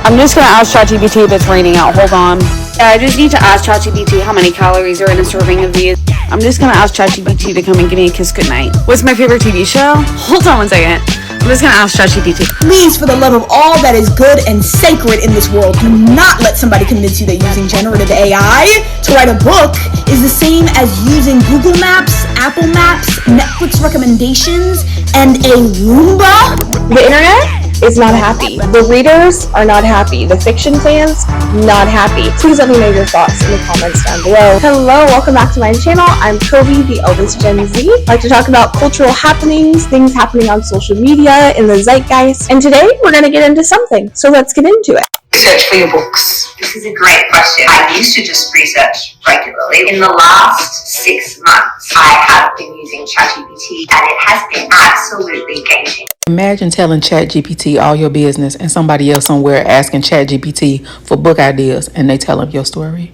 I'm just gonna ask ChatGPT if it's raining out. Hold on. Yeah, I just need to ask ChatGPT how many calories are in a serving of these. I'm just gonna ask ChatGPT to come and give me a kiss goodnight. What's my favorite TV show? Hold on 1 second. I'm just gonna ask ChatGPT. Please, for the love of all that is good and sacred in this world, do not let somebody convince you that using generative AI to write a book is the same as using Google Maps, Apple Maps, Netflix recommendations, and a Roomba. The internet is not happy. The readers are not happy. The fiction fans, not happy. Please let me know your thoughts in the comments down below. Hello, welcome back to my channel. I'm Kobe, the eldest Gen Z. I like to talk about cultural happenings, things happening on social media, in the zeitgeist. And today, we're going to get into something. So let's get into it. Research for your books? This is a great question. I used to just research regularly. In the last 6 months, I have been using ChatGPT and it has been absolutely game-changing. Imagine telling ChatGPT all your business and somebody else somewhere asking ChatGPT for book ideas and they tell them your story.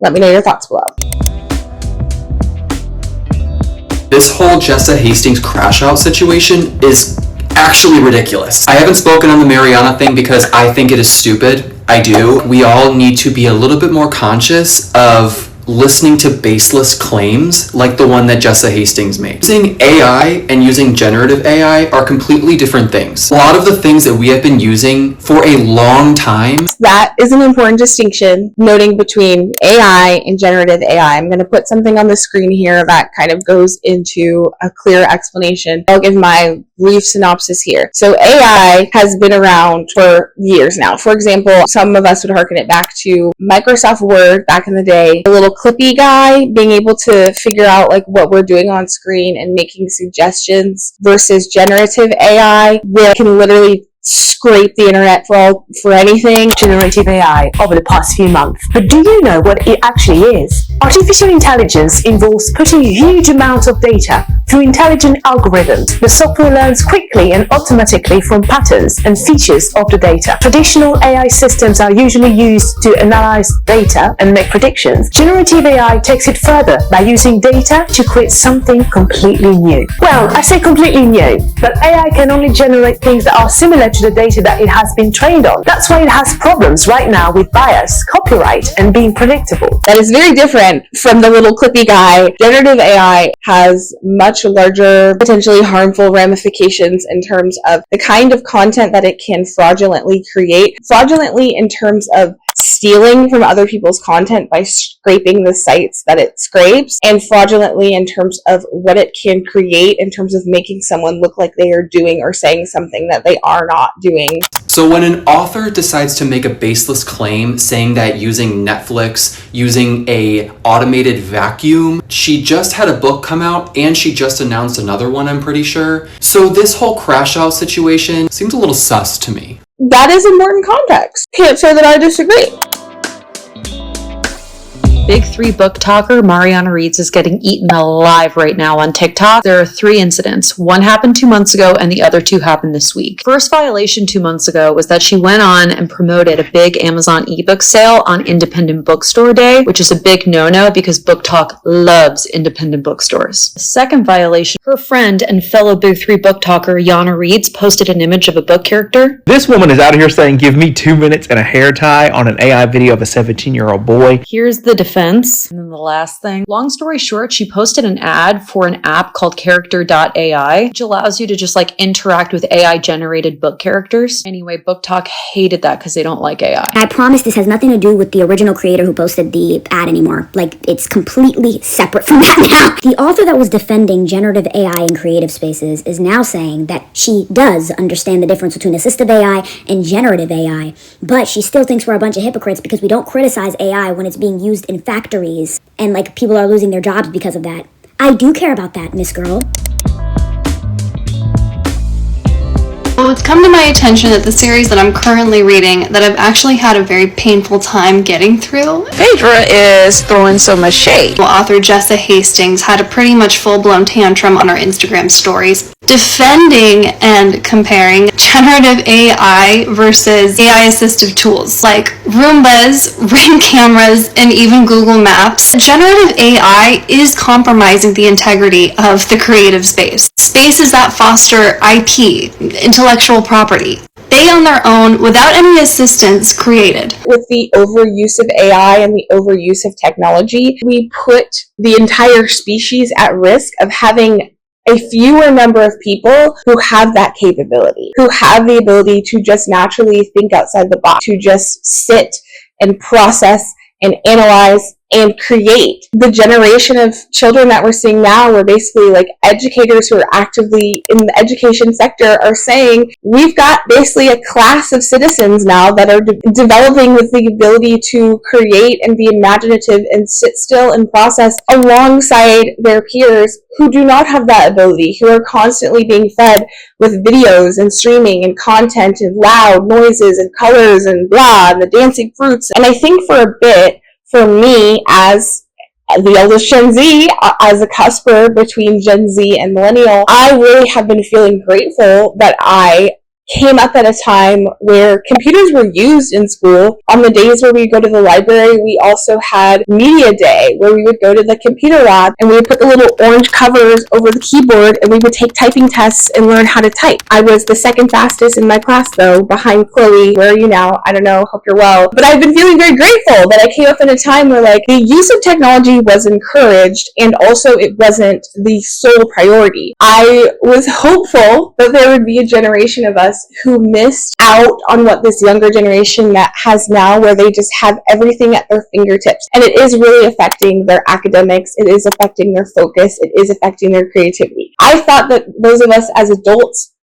Let me know your thoughts below. This whole Jessa Hastings crashout situation is actually ridiculous. I haven't spoken on the Marianna thing because I think it is stupid. I do. We all need to be a little bit more conscious of listening to baseless claims like the one that Jessa Hastings made. Using AI and using generative AI are completely different things. A lot of the things that we have been using for a long time. That is an important distinction, noting between AI and generative AI. I'm going to put something on the screen here that kind of goes into a clear explanation. I'll give my brief synopsis here. So AI has been around for years now. For example, some of us would harken it back to Microsoft Word back in the day. A little clippy guy being able to figure out like what we're doing on screen and making suggestions versus generative AI, where it can literally scrape the internet for anything. Generative AI over the past few months. But do you know what it actually is? Artificial intelligence involves putting huge amounts of data through intelligent algorithms. The software learns quickly and automatically from patterns and features of the data. Traditional AI systems are usually used to analyze data and make predictions. Generative AI takes it further by using data to create something completely new. Well, I say completely new, but AI can only generate things that are similar to the data that it has been trained on. That's why it has problems right now with bias, copyright, and being predictable. That is very different from the little clippy guy. Generative AI has much larger, potentially harmful ramifications in terms of the kind of content that it can fraudulently create. Fraudulently in terms of stealing from other people's content by scraping the sites that it scrapes, and fraudulently in terms of what it can create in terms of making someone look like they are doing or saying something that they are not doing. So when an author decides to make a baseless claim saying that using Netflix, using a automated vacuum, she just had a book come out and she just announced another one, I'm pretty sure. So this whole crash out situation seems a little sus to me. That is important context. Can't say that I disagree. Big 3 Booktoker Marianna Reads is getting eaten alive right now on TikTok. There are 3 incidents. One happened 2 months ago and the other 2 happened this week. First violation 2 months ago was that she went on and promoted a big Amazon ebook sale on Independent Bookstore Day, which is a big no-no because Booktok loves independent bookstores. The second violation, her friend and fellow Big 3 Booktoker Yana Reads posted an image of a book character. This woman is out here saying, give me 2 minutes and a hair tie on an AI video of a 17-year-old boy. Here's the defense. And then the last thing. Long story short, she posted an ad for an app called character.ai, which allows you to just like interact with AI generated book characters. Anyway, Booktok hated that because they don't like AI. I promise this has nothing to do with the original creator who posted the ad anymore. Like, it's completely separate from that now. The author that was defending generative AI in creative spaces is now saying that she does understand the difference between assistive AI and generative AI, but she still thinks we're a bunch of hypocrites because we don't criticize AI when it's being used in factories and like people are losing their jobs because of that. I do care about that, Miss Girl. Well, it's come to my attention that the series that I'm currently reading that I've actually had a very painful time getting through. Phaedra is throwing so much shade. Author Jessa Hastings had a pretty much full-blown tantrum on her Instagram stories, defending and comparing generative AI versus AI-assistive tools like Roombas, Ring cameras, and even Google Maps. Generative AI is compromising the integrity of the creative space. Spaces that foster IP, intellectual property. They they on their own, without any assistance, created. With the overuse of AI and the overuse of technology, we put the entire species at risk of having a fewer number of people who have that capability, who have the ability to just naturally think outside the box, to just sit and process and analyze and create. The generation of children that we're seeing now, where basically like educators who are actively in the education sector are saying, we've got basically a class of citizens now that are developing with the ability to create and be imaginative and sit still and process alongside their peers who do not have that ability, who are constantly being fed with videos and streaming and content and loud noises and colors and blah, and the dancing fruits. And I think for a bit, for me, as the eldest Gen Z, as a cusper between Gen Z and Millennial, I really have been feeling grateful that I came up at a time where computers were used in school. On the days where we go to the library, we also had media day, where we would go to the computer lab and we would put the little orange covers over the keyboard and we would take typing tests and learn how to type. I was the second fastest in my class though, behind Chloe. Where are you now? I don't know, hope you're well. But I've been feeling very grateful that I came up in a time where like the use of technology was encouraged and also it wasn't the sole priority. I was hopeful that there would be a generation of us who missed out on what this younger generation that has now, where they just have everything at their fingertips. And it is really affecting their academics. It is affecting their focus. It is affecting their creativity. I thought that those of us as adults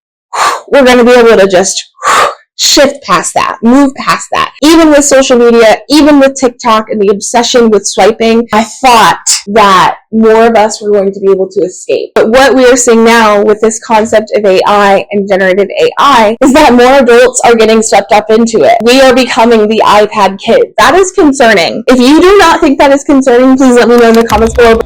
were going to be able to just shift past that, move past that. Even with social media, even with TikTok and the obsession with swiping, I thought that more of us were going to be able to escape. But what we are seeing now with this concept of AI and generative AI is that more adults are getting swept up into it. We are becoming the iPad kids. That is concerning. If you do not think that is concerning, please let me know in the comments below.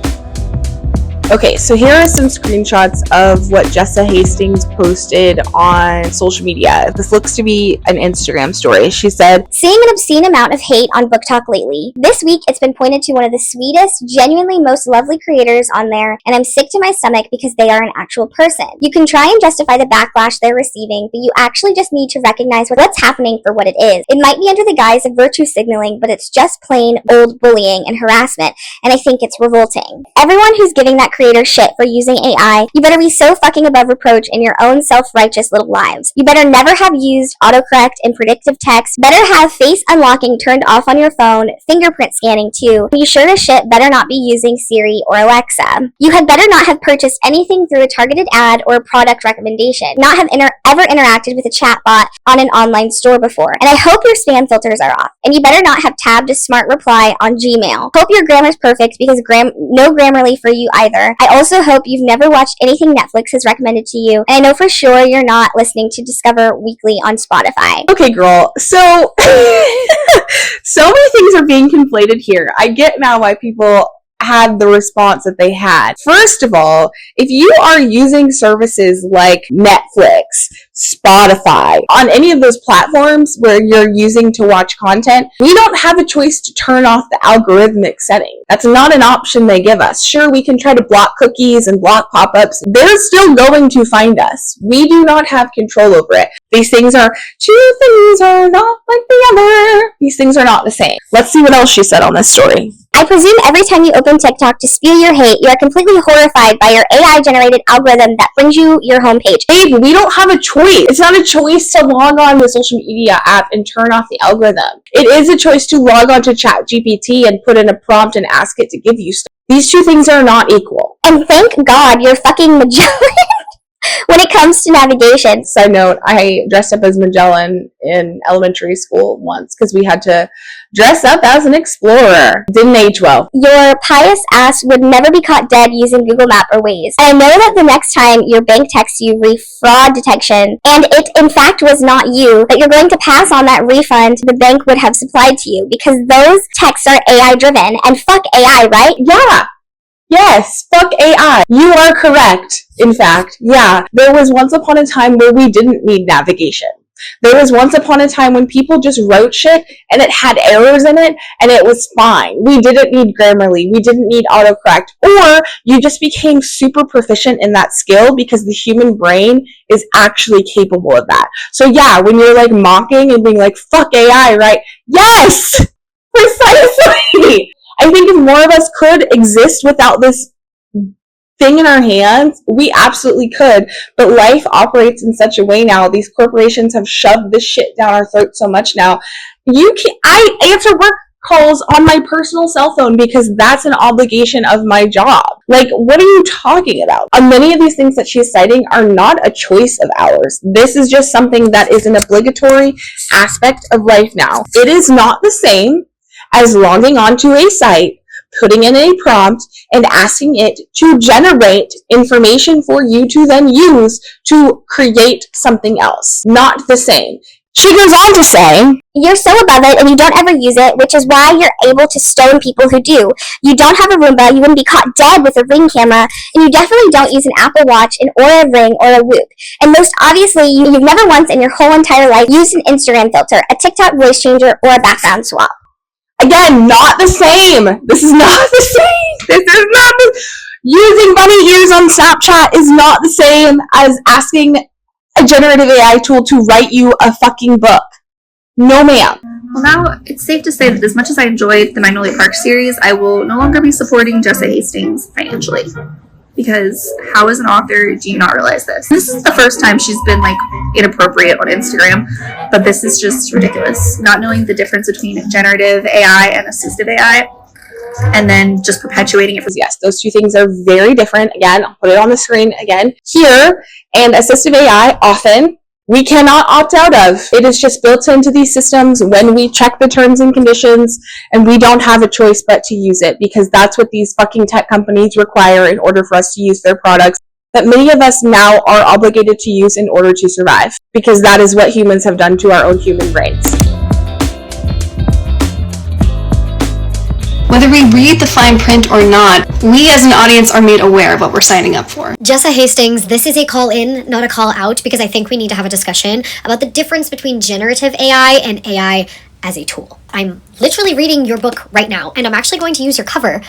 Okay, so here are some screenshots of what Jessa Hastings posted on social media. This looks to be an Instagram story. She said, "Seeing an obscene amount of hate on Booktok lately. This week, it's been pointed to one of the sweetest, genuinely most lovely creators on there, and I'm sick to my stomach because they are an actual person. You can try and justify the backlash they're receiving, but you actually just need to recognize what's happening for what it is. It might be under the guise of virtue signaling, but it's just plain old bullying and harassment, and I think it's revolting. Everyone who's giving that creator shit for using AI, you better be so fucking above reproach in your own self-righteous little lives. You better never have used autocorrect and predictive text, better have face unlocking turned off on your phone, fingerprint scanning too. You sure as shit better not be using Siri or Alexa. You had better not have purchased anything through a targeted ad or a product recommendation, not have ever interacted with a chatbot on an online store before, and I hope your spam filters are off, and you better not have tabbed a smart reply on Gmail. Hope your grammar's perfect because no Grammarly for you either. I also hope you've never watched anything Netflix has recommended to you, and I know for sure you're not listening to Discover Weekly on Spotify." okay, girl, so so many things are being conflated here. I get now why people had the response that they had. First of all, if you are using services like Netflix, Spotify, on any of those platforms where you're using to watch content, we don't have a choice to turn off the algorithmic setting. That's not an option they give us. Sure, we can try to block cookies and block pop-ups. They're still going to find us. We do not have control over it. These things are, two things are not like the other. These things are not the same. Let's see what else she said on this story. "I presume every time you open TikTok to spew your hate, you are completely horrified by your AI-generated algorithm that brings you your homepage." Babe, we don't have a choice. It's not a choice to log on to a social media app and turn off the algorithm. It is a choice to log on to ChatGPT and put in a prompt and ask it to give you stuff. These two things are not equal. And thank God you're fucking Magellan when it comes to navigation. Side note, I dressed up as Magellan in elementary school once because we had to dress up as an explorer. Didn't age well. "Your pious ass would never be caught dead using Google Map or Waze. And I know that the next time your bank texts you fraud detection, and it in fact was not you, that you're going to pass on that refund the bank would have supplied to you because those texts are AI driven, and fuck AI, right?" Yeah. Yes, fuck AI. You are correct. In fact, yeah, there was once upon a time where we didn't need navigation. There was once upon a time when people just wrote shit and it had errors in it and it was fine. We didn't need Grammarly. We didn't need autocorrect. Or you just became super proficient in that skill because the human brain is actually capable of that. So yeah, when you're like mocking and being like, fuck AI, right? Yes! Precisely! I think if more of us could exist without this thing in our hands, we absolutely could. But life operates in such a way now. These corporations have shoved this shit down our throat so much now. I answer work calls on my personal cell phone because that's an obligation of my job. Like, what are you talking about? Many of these things that she's citing are not a choice of ours. This is just something that is an obligatory aspect of life now. It is not the same as logging onto a site, putting in a prompt, and asking it to generate information for you to then use to create something else. Not the same. She goes on to say, you're so above it and you don't ever use it, which is why you're able to stone people who do. You don't have a Roomba, you wouldn't be caught dead with a Ring camera, and you definitely don't use an Apple Watch, an Oura Ring, or a Whoop. And most obviously, you've never once in your whole entire life used an Instagram filter, a TikTok voice changer, or a background swap. Again, not the same. This is not the same. This is not the... Using bunny ears on Snapchat is not the same as asking a generative AI tool to write you a fucking book. No, ma'am. Well, now it's safe to say that as much as I enjoyed the Magnolia Park series, I will no longer be supporting Jessa Hastings financially. Because how as an author do you not realize this? This is the first time she's been like inappropriate on Instagram, but this is just ridiculous. Not knowing the difference between generative AI and assistive AI, and then just perpetuating it. Yes, those two things are very different. Again, I'll put it on the screen again. Here, and assistive AI, often, we cannot opt out of. It is just built into these systems when we check the terms and conditions, and we don't have a choice but to use it because that's what these fucking tech companies require in order for us to use their products that many of us now are obligated to use in order to survive, because that is what humans have done to our own human brains. Whether we read the fine print or not, we as an audience are made aware of what we're signing up for. Jessa Hastings, this is a call in, not a call out, because I think we need to have a discussion about the difference between generative AI and AI as a tool. I'm literally reading your book right now, and I'm actually going to use your cover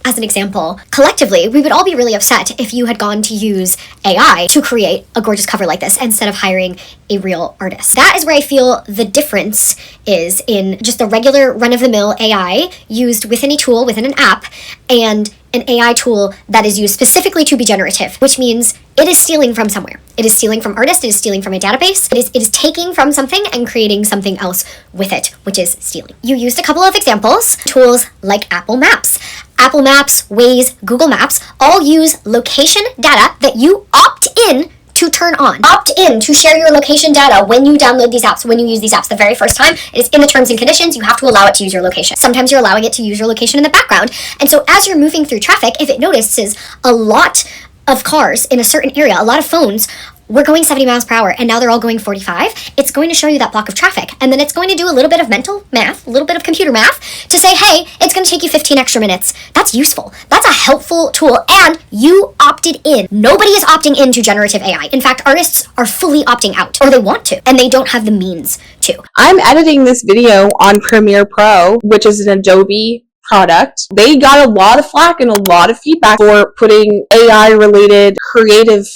as an example. Collectively, we would all be really upset if you had gone to use AI to create a gorgeous cover like this instead of hiring a real artist. That is where I feel the difference is in just the regular run-of-the-mill AI used within a tool, within an app, and an AI tool that is used specifically to be generative, which means it is stealing from somewhere. It is stealing from artists, it is stealing from a database, it is taking from something and creating something else with it, which is stealing. You used a couple of examples, tools like Apple Maps. Apple Maps, Waze, Google Maps all use location data that you opt in to turn on. Opt in to share your location data when you download these apps, when you use these apps the very first time. It is in the terms and conditions. You have to allow it to use your location. Sometimes you're allowing it to use your location in the background. And so as you're moving through traffic, if it notices a lot of cars in a certain area, a lot of phones were going 70 miles per hour and now they're all going 45, it's going to show you that block of traffic. And then it's going to do a little bit of mental math, a little bit of computer math to say, hey, it's going to take you 15 extra minutes. That's useful. That's a helpful tool. And you opted in. Nobody is opting into generative AI. In fact, artists are fully opting out, or they want to, and they don't have the means to. I'm editing this video on Premiere Pro, which is an Adobe product. They got a lot of flack and a lot of feedback for putting AI-related creative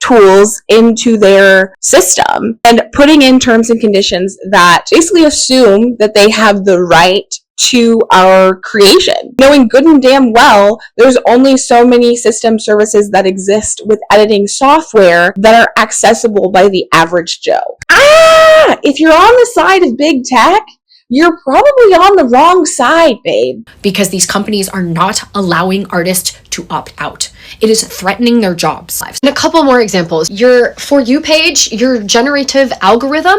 tools into their system and putting in terms and conditions that basically assume that they have the right to our creation, knowing good and damn well there's only so many system services that exist with editing software that are accessible by the average Joe. If you're on the side of big tech, you're probably on the wrong side, babe. Because these companies are not allowing artists to opt out. It is threatening their jobs. And a couple more examples. Your For You page, your generative algorithm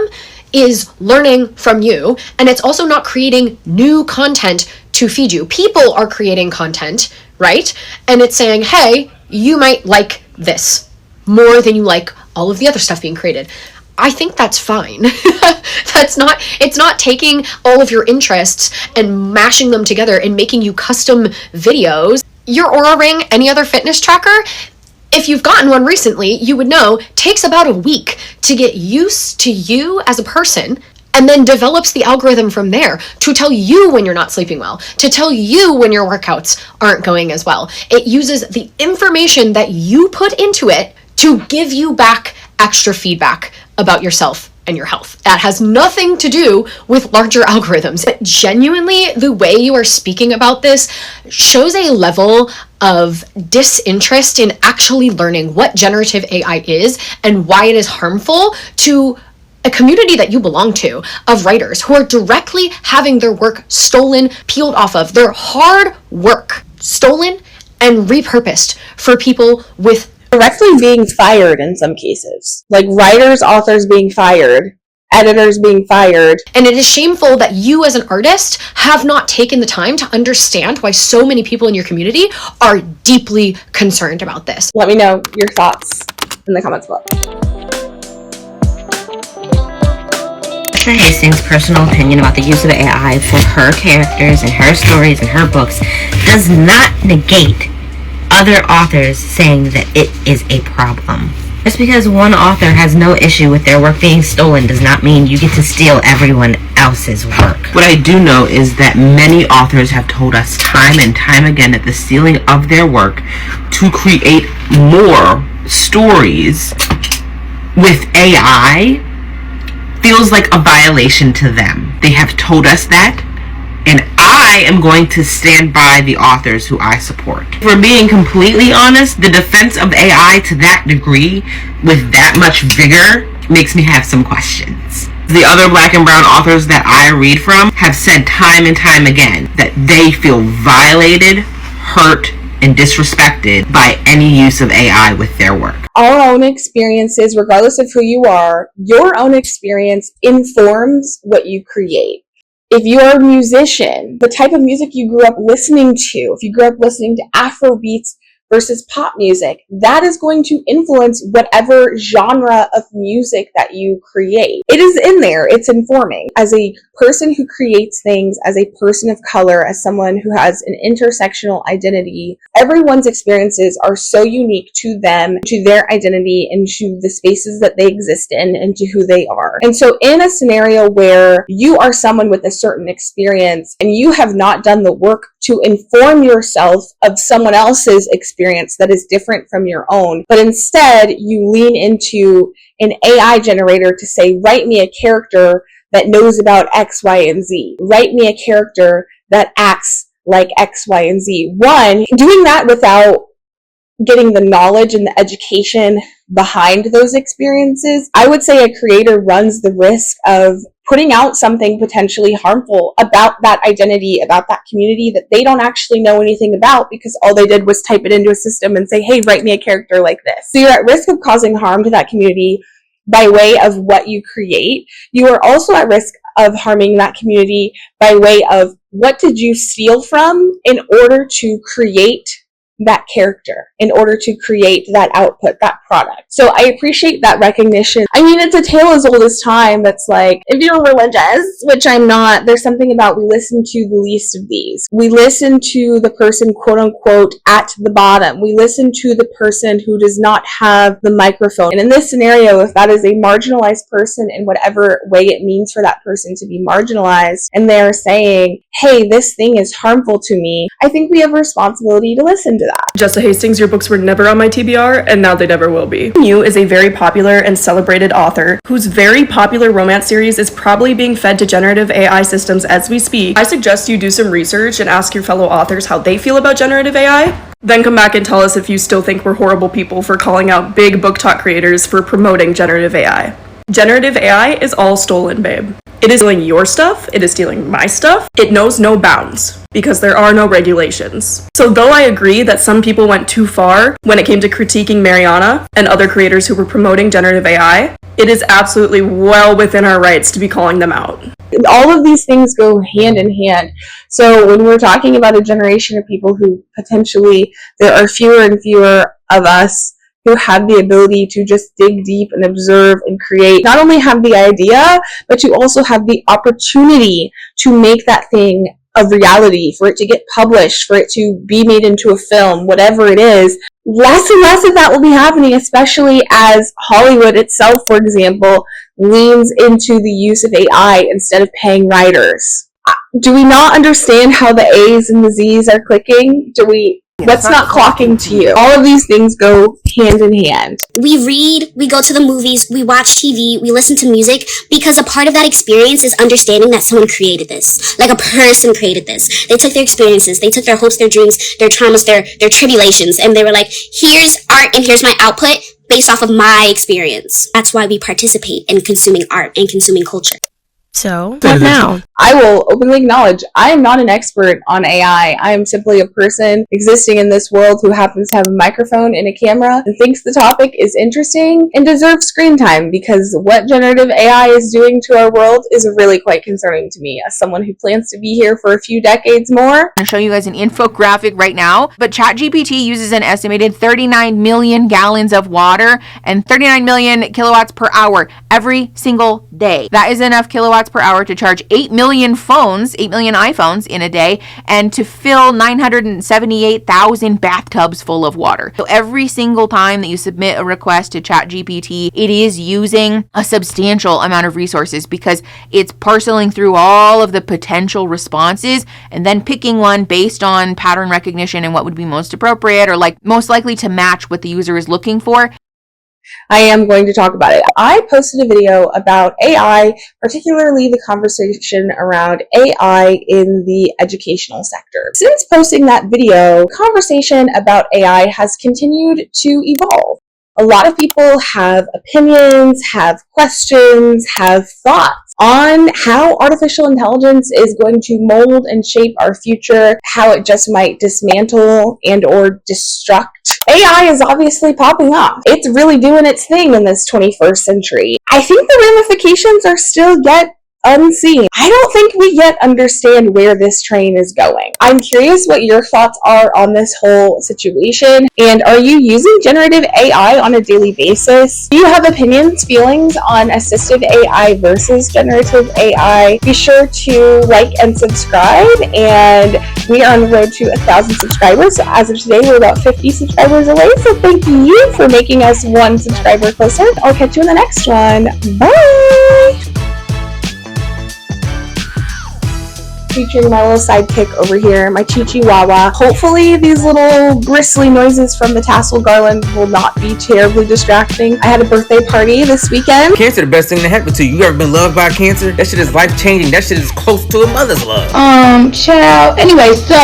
is learning from you, and it's also not creating new content to feed you. People are creating content, right? And it's saying, hey, you might like this more than you like all of the other stuff being created. I think that's fine. It's not taking all of your interests and mashing them together and making you custom videos. Your Oura Ring, any other fitness tracker, if you've gotten one recently, you would know takes about a week to get used to you as a person, and then develops the algorithm from there to tell you when you're not sleeping well, to tell you when your workouts aren't going as well. It uses the information that you put into it to give you back extra feedback about yourself and your health. That has nothing to do with larger algorithms. But genuinely, the way you are speaking about this shows a level of disinterest in actually learning what generative AI is and why it is harmful to a community that you belong to, of writers who are directly having their work stolen, peeled off of, their hard work stolen and repurposed for people with directly being fired in some cases. Like writers, authors being fired, editors being fired. And it is shameful that you as an artist have not taken the time to understand why so many people in your community are deeply concerned about this. Let me know your thoughts in the comments below. Jessa Hastings' personal opinion about the use of AI for her characters and her stories and her books does not negate other authors saying that it is a problem. Just because one author has no issue with their work being stolen does not mean you get to steal everyone else's work. What I do know is that many authors have told us time and time again that the stealing of their work to create more stories with AI feels like a violation to them. They have told us that, and I am going to stand by the authors who I support. For being completely honest, the defense of AI to that degree, with that much vigor, makes me have some questions. The other Black and brown authors that I read from have said time and time again that they feel violated, hurt, and disrespected by any use of AI with their work. Our own experiences, regardless of who you are, your own experience informs what you create. If you are a musician, the type of music you grew up listening to, if you grew up listening to Afro beats versus pop music, that is going to influence whatever genre of music that you create. It is in there, it's informing. As a person who creates things, as a person of color, as someone who has an intersectional identity, everyone's experiences are so unique to them, to their identity, and to the spaces that they exist in, and to who they are. And so in a scenario where you are someone with a certain experience, and you have not done the work to inform yourself of someone else's experience that is different from your own, but instead you lean into an AI generator to say, write me a character that knows about X, Y, and Z. Write me a character that acts like X, Y, and Z. One, doing that without getting the knowledge and the education behind those experiences, I would say a creator runs the risk of putting out something potentially harmful about that identity, about that community that they don't actually know anything about, because all they did was type it into a system and say, hey, write me a character like this. So you're at risk of causing harm to that community by way of what you create. You are also at risk of harming that community by way of what did you steal from in order to create that character, in order to create that output, that product. So I appreciate that recognition. I mean, it's a tale as old as time that's like, if you're religious, which I'm not, there's something about we listen to the least of these. We listen to the person, quote unquote, at the bottom. We listen to the person who does not have the microphone. And in this scenario, if that is a marginalized person in whatever way it means for that person to be marginalized, and they're saying, hey, this thing is harmful to me, I think we have a responsibility to listen to that. Jessa Hastings, your books were never on my TBR, and now they never will be. You is a very popular and celebrated author whose very popular romance series is probably being fed to generative AI systems as we speak. I suggest you do some research and ask your fellow authors how they feel about generative AI. Then come back and tell us if you still think we're horrible people for calling out big Booktok creators for promoting generative AI. Generative AI is all stolen, babe. It is stealing your stuff, it is stealing my stuff, it knows no bounds, because there are no regulations. So though I agree that some people went too far when it came to critiquing Marianna and other creators who were promoting generative AI, it is absolutely well within our rights to be calling them out. All of these things go hand in hand. So when we're talking about a generation of people who potentially, there are fewer and fewer of us who have the ability to just dig deep and observe and create, not only have the idea, but to also have the opportunity to make that thing a reality, for it to get published, for it to be made into a film, whatever it is. less and less of that will be happening, especially as Hollywood itself, for example, leans into the use of AI instead of paying writers. Do we not understand how the A's and the Z's are clicking? What's not clocking to you? All of these things go hand in hand. We read, we go to the movies, we watch TV, we listen to music, because a part of that experience is understanding that someone created this. Like a person created this. They took their experiences, they took their hopes, their dreams, their traumas, their tribulations, and they were like, here's art and here's my output based off of my experience. That's why we participate in consuming art and consuming culture. So, what now? I will openly acknowledge I am not an expert on AI. I am simply a person existing in this world who happens to have a microphone and a camera and thinks the topic is interesting and deserves screen time, because what generative AI is doing to our world is really quite concerning to me as someone who plans to be here for a few decades more. I'm going to show you guys an infographic right now, but ChatGPT uses an estimated 39 million gallons of water and 39 million kilowatts per hour every single day. That is enough kilowatts per hour to charge 8 million iPhones in a day, and to fill 978,000 bathtubs full of water. So every single time that you submit a request to ChatGPT, it is using a substantial amount of resources, because it's parceling through all of the potential responses and then picking one based on pattern recognition and what would be most appropriate, or like most likely to match what the user is looking for. I am going to talk about it. I posted a video about AI, particularly the conversation around AI in the educational sector. Since posting that video, conversation about AI has continued to evolve. A lot of people have opinions, have questions, have thoughts on how artificial intelligence is going to mold and shape our future, how it just might dismantle and or destruct. AI is obviously popping off. It's really doing its thing in this 21st century. I think the ramifications are still yet unseen. I don't think we yet understand where this train is going. I'm curious what your thoughts are on this whole situation, and are you using generative AI on a daily basis? Do you have opinions, feelings on assistive AI versus generative AI? Be sure to like and subscribe, and we are on the road to 1,000 subscribers. So as of today, we're about 50 subscribers away, so thank you for making us one subscriber closer. I'll catch you in the next one. Bye! Featuring my little sidekick over here, my Chihuahua. Hopefully these little bristly noises from the tassel garland will not be terribly distracting. I had a birthday party this weekend. Cancer, the best thing that happened to you. You ever been loved by cancer? That shit is life changing. That shit is close to a mother's love. Child. Anyway, so